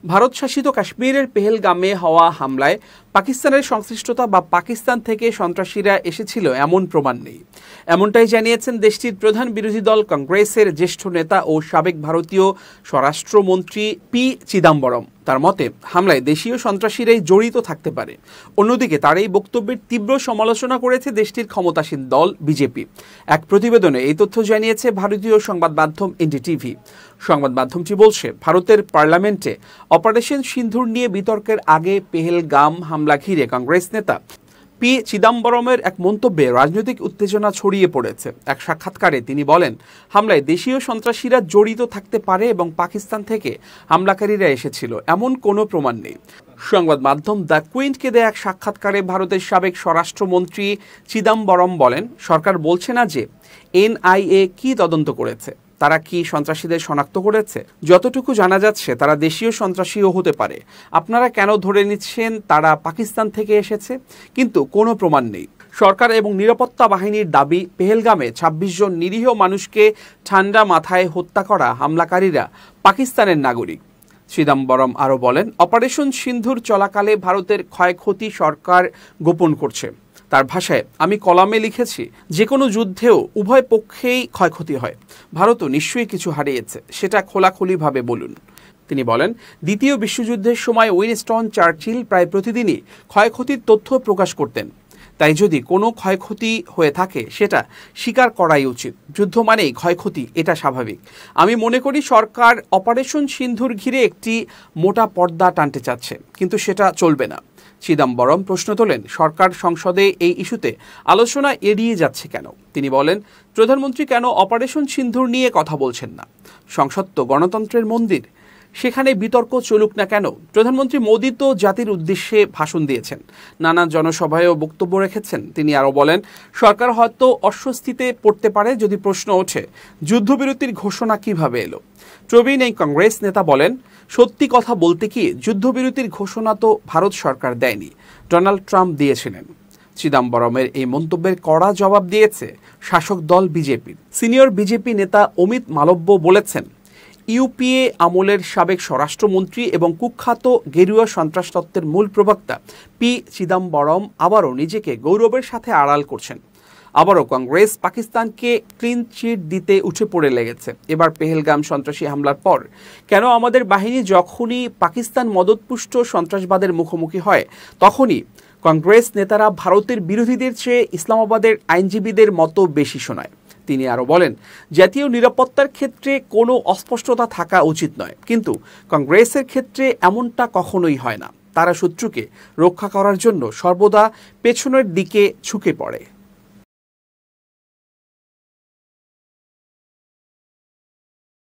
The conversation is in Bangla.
ভারত শাসিত কাশ্মীরের পেহেলগামে হওয়া হামলায় পাকিস্তানের সংশ্লিষ্টতা বা পাকিস্তান থেকে সন্ত্রাসীরা এসেছিল এমন প্রমাণ নেই। এমনটাই জানিয়েছেন দেশটির প্রধান বিরোধী দল কংগ্রেসের জ্যেষ্ঠ নেতা ও সাবেক ভারতীয় স্বরাষ্ট্রমন্ত্রী পি চিদাম্বরম। তার মতে হামলায় দেশীয় সন্ত্রাসীরাই জড়িত থাকতে পারে। অন্যদিকে তার এই বক্তব্যের তীব্র সমালোচনা করেছে দেশটির ক্ষমতাসীন দল বিজেপি। এক প্রতিবেদনে এই তথ্য জানিয়েছে ভারতীয় সংবাদ মাধ্যম এনডিটিভি। সংবাদ মাধ্যমটি বলছে, ভারতের পার্লামেন্টে অপারেশন সিন্ধুর নিয়ে বিতর্কের আগে পেহেলগাম হামলা ঘিরে কংগ্রেস নেতা পি চিদাম্বরমের এক মন্তব্যে রাজনৈতিক উত্তেজনা ছড়িয়ে পড়েছে। এক সাক্ষাৎকারে তিনি বলেন, হামলায় দেশীয় সন্ত্রাসীরা জড়িত থাকতে পারে এবং পাকিস্তান থেকে হামলাকারীরা এসেছিল এমন কোনো প্রমাণ নেই। সংবাদ মাধ্যম দ্য কুইন্টকে দেয়া এক সাক্ষাৎকারে ভারতের সাবেক স্বরাষ্ট্রমন্ত্রী চিদাম্বরম বলেন, সরকার বলছে না যে এনআইএ কি তদন্ত করেছে, তারা কি সন্ত্রাসীদের শনাক্ত করেছে। যতটুকু জানা যাচ্ছে তারা দেশীয় সন্ত্রাসীও হতে পারে। আপনারা কেন ধরে নিচ্ছেন তারা পাকিস্তান থেকে এসেছে? কিন্তু কোনো প্রমাণ নেই। সরকার এবং নিরাপত্তা বাহিনীর দাবি, পেহেলগামে ২৬ জন নিরীহ মানুষকে ঠান্ডা মাথায় হত্যা করা হামলাকারীরা পাকিস্তানের নাগরিক। চিদাম্বরম আরও বলেন, অপারেশন সিন্ধুর চলাকালে ভারতের ক্ষয়ক্ষতি সরকার গোপন করছে। তার ভাষায়, আমি কলামে লিখেছি, যে কোনো যুদ্ধেও উভয় পক্ষেই ক্ষয়ক্ষতি হয়। ভারতও নিশ্চয়ই কিছু হারিয়েছে, সেটা খোলাখুলিভাবে বলুন। তিনি বলেন, দ্বিতীয় বিশ্বযুদ্ধের সময় উইনস্টন চার্চিল প্রায় প্রতিদিনই ক্ষয়ক্ষতির তথ্য প্রকাশ করতেন। তাই যদি কোনো ক্ষয়ক্ষতি হয়ে থাকে সেটা স্বীকার করাই উচিত। যুদ্ধ মানেই ক্ষয়ক্ষতি, এটা স্বাভাবিক। আমি মনে করি সরকার অপারেশন সিন্ধুর ঘিরে একটি মোটা পর্দা টানতে চাচ্ছে, কিন্তু সেটা চলবে না। চিদাম্বরম প্রশ্ন তোলেন, সরকার সংসদে এই ইস্যুতে আলোচনা এড়িয়ে যাচ্ছে কেন? তিনি বলেন, প্রধানমন্ত্রী কেন অপারেশন সিন্ধুর নিয়ে কথা বলছেন না? সংসদ তো গণতন্ত্রের মন্দির, সেখানে বিতর্ক চলুক না কেন? প্রধানমন্ত্রী মোদী তো জাতির উদ্দেশ্যে ভাষণ দিয়েছেন, নানা জনসভায়ও বক্তব্য রেখেছেন। তিনি আরও বলেন, সরকার হয়তো অস্বস্তিতে পড়তে পারে যদি প্রশ্ন ওঠে, যুদ্ধবিরতির ঘোষণা কিভাবে এলো? প্রবীণ এই কংগ্রেস নেতা বলেন, সত্যি কথা বলতে কি, যুদ্ধবিরতির ঘোষণা তো ভারত সরকার দেয়নি, ডোনাল্ড ট্রাম্প দিয়েছিলেন। চিদাম্বরমের এই মন্তব্যের কড়া জবাব দিয়েছে শাসক দল বিজেপির। সিনিয়র বিজেপি নেতা অমিত মালব্য বলেছেন, ইউপিএ আমলের সাবেক স্বরাষ্ট্রমন্ত্রী এবং কুখ্যাত গেরুয়া সন্ত্রাস তত্ত্বের মূল প্রবক্তা পি চিদাম্বরম আবারও নিজেকে গৌরবের সাথে আড়াল করছেন। আবারও কংগ্রেস পাকিস্তানকে ক্লিন চিট দিতে উঠে পড়ে লেগেছে। এবার পেহেলগাম সন্ত্রাসী হামলার পর কেন আমাদের বাহিনী যখনই পাকিস্তান মদতপুষ্ট সন্ত্রাসবাদের মুখোমুখি হয় তখনই কংগ্রেস নেতারা ভারতের বিরোধীদের চেয়ে ইসলামাবাদের আইনজীবীদের মতো বেশি শোনায়। তিনি আরও বলেন, জাতীয় নিরাপত্তার ক্ষেত্রে কোনো অস্পষ্টতা থাকা উচিত নয়, কিন্তু কংগ্রেসের ক্ষেত্রে এমনটা কখনোই হয় না। তারা শত্রুকে রক্ষা করার জন্য সর্বদা পেছনের দিকে ঝুঁকে পড়ে।